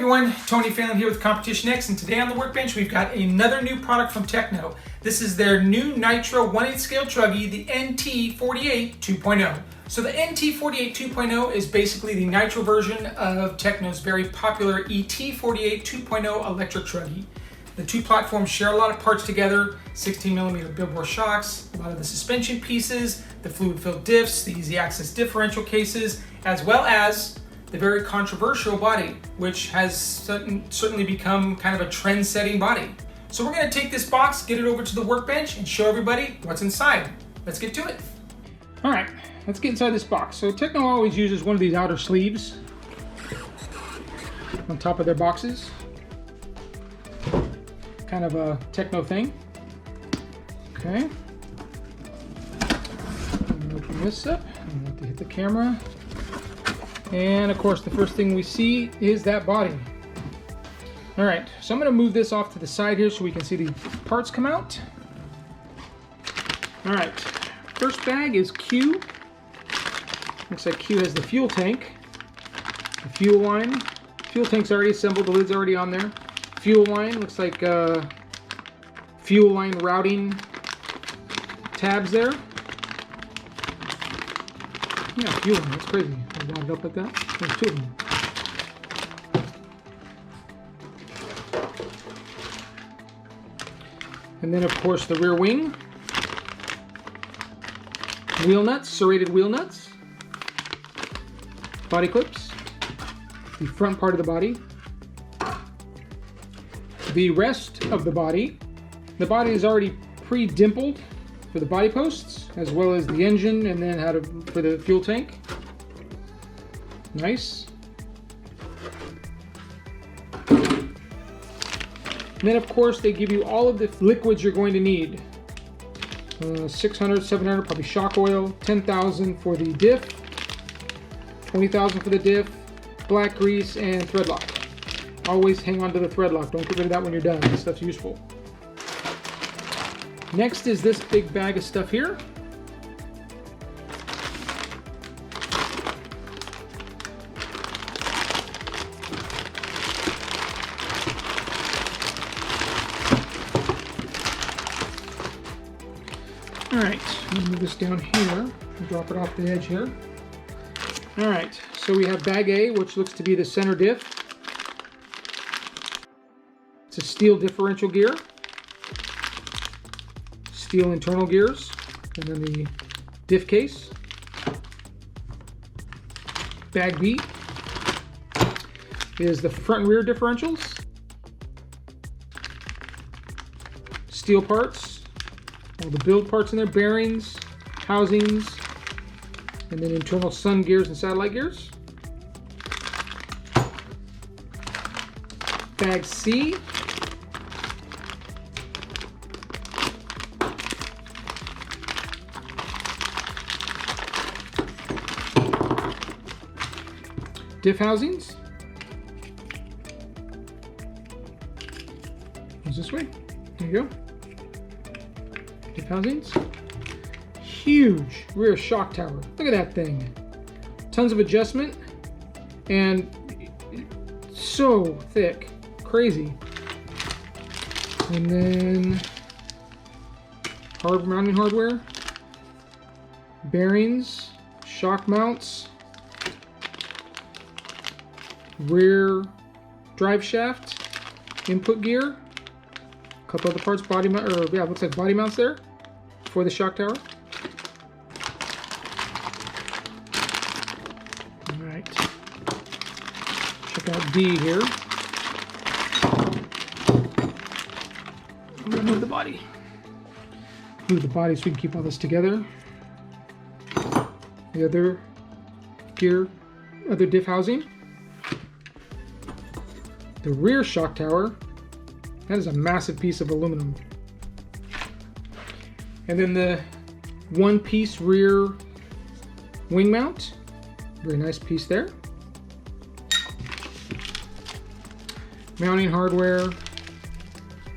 everyone, Tony Phelan here with CompetitionX, and today on the workbench we've got another new product from Tekno. This is their new Nitro 1/8 scale Truggy, the NT48 2.0. So the NT48 2.0 is basically the Nitro version of Tekno's very popular ET48 2.0 electric Truggy. The two platforms share a lot of parts together: 16mm billboard shocks, a lot of the suspension pieces, the fluid-filled diffs, the easy access differential cases, as well as the very controversial body, which has certainly become kind of a trend-setting body. So we're going to take this box, get it over to the workbench, and show everybody what's inside. Let's get to it. All right, let's get inside this box. So Tekno always uses one of these outer sleeves on top of their boxes. Kind of a Tekno thing. Okay. I'm going to open this up. I'm going to hit the camera. And of course, the first thing we see is that body. All right, so I'm going to move this off to the side here so we can see the parts come out. All right, first bag is Q. Looks like Q has the fuel tank, the fuel line. Fuel tank's already assembled, the lid's already on there. Fuel line, looks like fuel line routing tabs there. Yeah, fuel line, that's crazy. I brought it up like that. There's two of them. And then of course the rear wing. Wheel nuts, serrated wheel nuts. Body clips. The front part of the body. The rest of the body. The body is already pre-dimpled for the body posts, as well as the engine, and then for the fuel tank. Nice. And then of course they give you all of the liquids you're going to need. 600, 700, probably shock oil, 10,000 for the diff, 20,000 for the diff, black grease, and thread lock. Always hang on to the thread lock. Don't get rid of that when you're done. This stuff's useful. Next is this big bag of stuff here. All right, I'm gonna move this down here and drop it off the edge here. All right, so we have bag A, which looks to be the center diff. It's a steel differential gear, steel internal gears, and then the diff case. Bag B is the front and rear differentials, steel parts, all the build parts in there, bearings, housings, and then internal sun gears and satellite gears. Bag C diff housings. Goes this way. There you go. Diff housings. Huge rear shock tower. Look at that thing. Tons of adjustment and so thick. Crazy. And then mounting hardware, bearings, shock mounts, rear drive shaft, input gear, a couple other parts, body mount, or yeah, looks like body mounts there for the shock tower. All right, check out D here. I'm gonna move the body. Move the body so we can keep all this together. The other gear, other diff housing. The rear shock tower, that is a massive piece of aluminum. And then the one-piece rear wing mount, very nice piece there. Mounting hardware,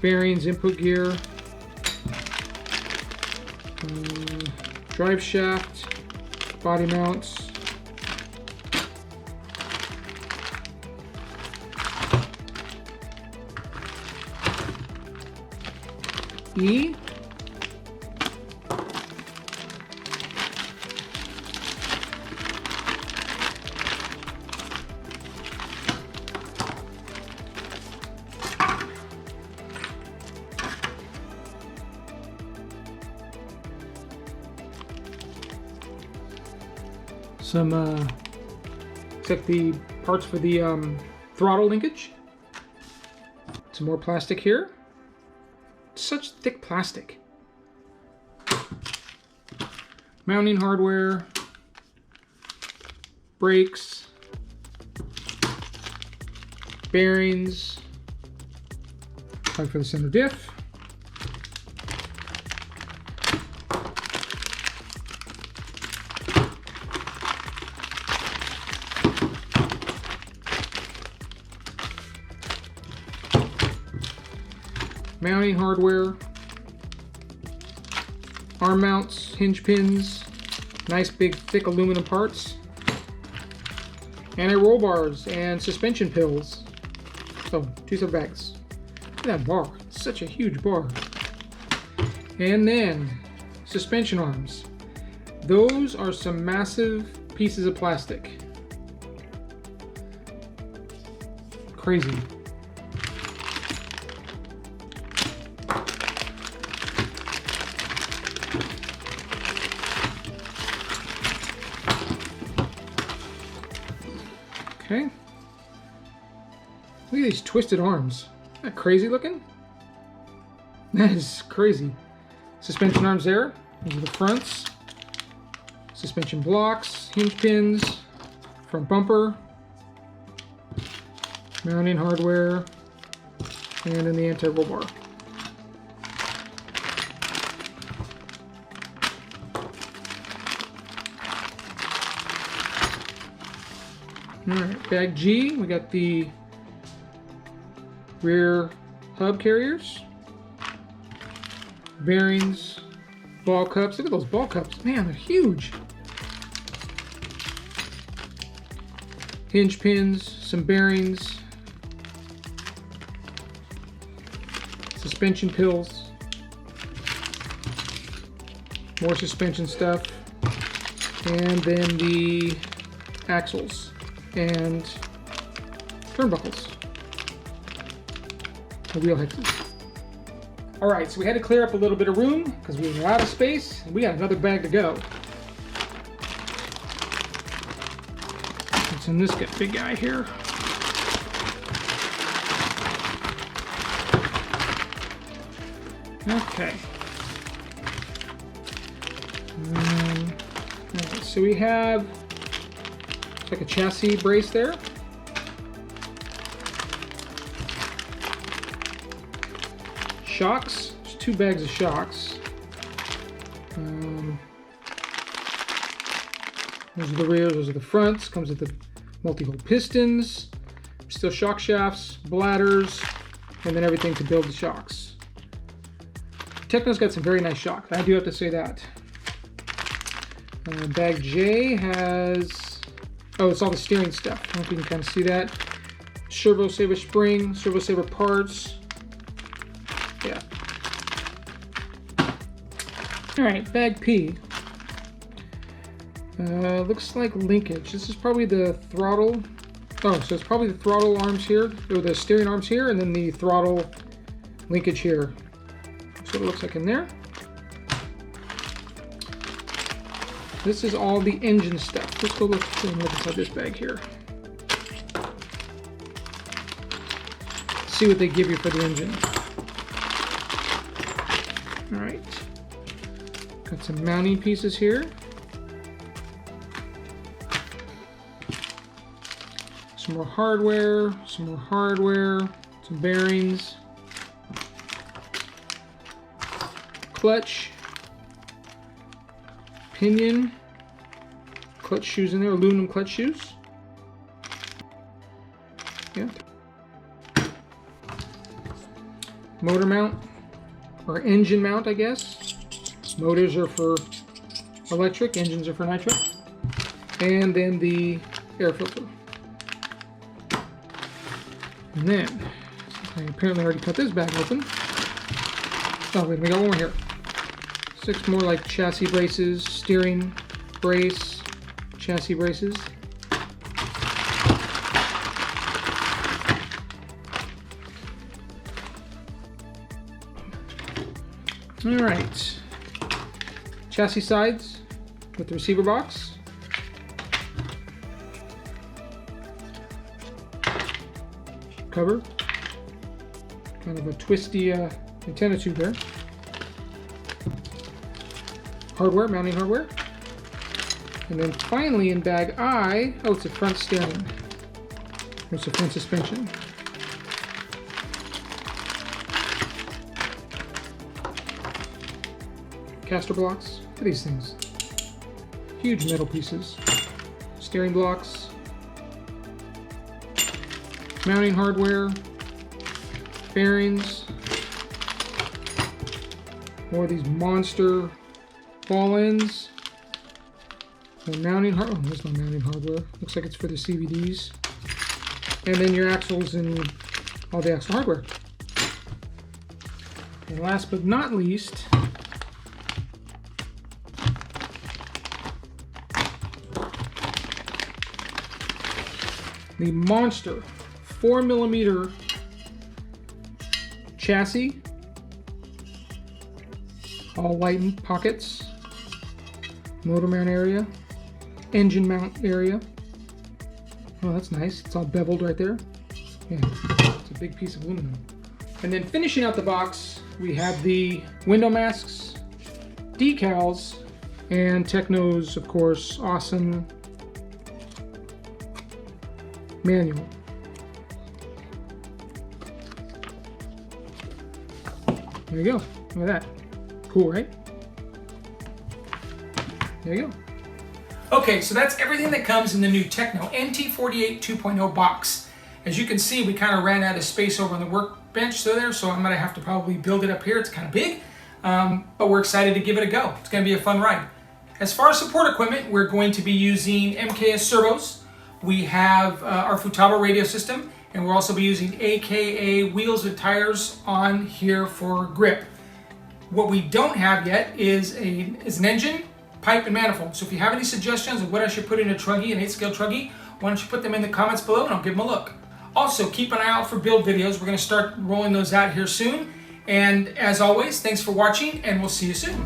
bearings, input gear, drive shaft, body mounts, E. Some looks like the parts for the throttle linkage. Some more plastic here. Such thick plastic. Mounting hardware, brakes, bearings, plug for the center diff. Mounting hardware, arm mounts, hinge pins, nice big thick aluminum parts, anti-roll bars, and suspension pills. Oh, 2 sub bags. Look at that bar, such a huge bar. And then suspension arms. Those are some massive pieces of plastic. Crazy. Okay. Look at these twisted arms. Isn't that crazy looking? That is crazy. Suspension arms there. These are the fronts. Suspension blocks, hinge pins, front bumper, mounting hardware, and then the anti-roll bar. Alright, bag G, we got the rear hub carriers, bearings, ball cups. Look at those ball cups. Man, they're huge. Hinge pins, some bearings, suspension pills, more suspension stuff, and then the axles and turnbuckles, the wheel hexes. All right, so we had to clear up a little bit of room because we were out of space, and we got another bag to go. What's in this big guy here? Okay. Alright, so we have like a chassis brace there. Shocks. There's 2 bags of shocks. Those are the rears, those are the fronts. Comes with the multi-hole pistons, steel shock shafts, bladders, and then everything to build the shocks. Tekno's got some very nice shocks. I do have to say that. Bag J has, oh, it's all the steering stuff. I don't know if you can kind of see that. Servo saver spring, servo saver parts. Yeah. All right, bag P. Looks like linkage. This is probably the throttle. Oh, so it's probably the throttle arms here, or the steering arms here, and then the throttle linkage here. That's what it looks like in there. This is all the engine stuff. Let's go look inside this bag here. See what they give you for the engine. All right. Got some mounting pieces here. Some more hardware, some bearings, clutch, pinion, clutch shoes in there, aluminum clutch shoes. Yeah. Motor mount, or engine mount, I guess. Motors are for electric, engines are for nitro. And then the air filter. And then, I apparently already cut this bag open. Oh wait, we got one more here. 6 more like chassis braces, steering brace, chassis braces. All right, chassis sides with the receiver box. Cover, kind of a twisty antenna tube there. Hardware, mounting hardware. And then finally in bag I, oh, it's a front steering. There's a front suspension. Caster blocks. Look at these things. Huge metal pieces. Steering blocks. Mounting hardware. Bearings. More of these monster ball ends. More mounting hardware. Oh, there's no mounting hardware. Looks like it's for the CVDs. And then your axles and all the axle hardware. And last but not least, the monster 4mm chassis, all lightened pockets, motor mount area, engine mount area. Oh, that's nice. It's all beveled right there. Yeah, it's a big piece of aluminum. And then finishing out the box, we have the window masks, decals, and Tekno's, of course, awesome manual. There you go. Look at that. Cool, right? There you go. Okay, so that's everything that comes in the new Tekno NT48 2.0 box. As you can see, we kind of ran out of space over on the workbench there, so I'm going to have to probably build it up here. It's kind of big, but we're excited to give it a go. It's going to be a fun ride. As far as support equipment, we're going to be using MKS servos. We have our Futaba radio system, and we'll also be using AKA wheels with tires on here for grip. What we don't have yet is an engine, pipe, and manifold. So if you have any suggestions of what I should put in a Truggy, an 8-scale Truggy, why don't you put them in the comments below and I'll give them a look. Also, keep an eye out for build videos. We're going to start rolling those out here soon. And as always, thanks for watching, and we'll see you soon.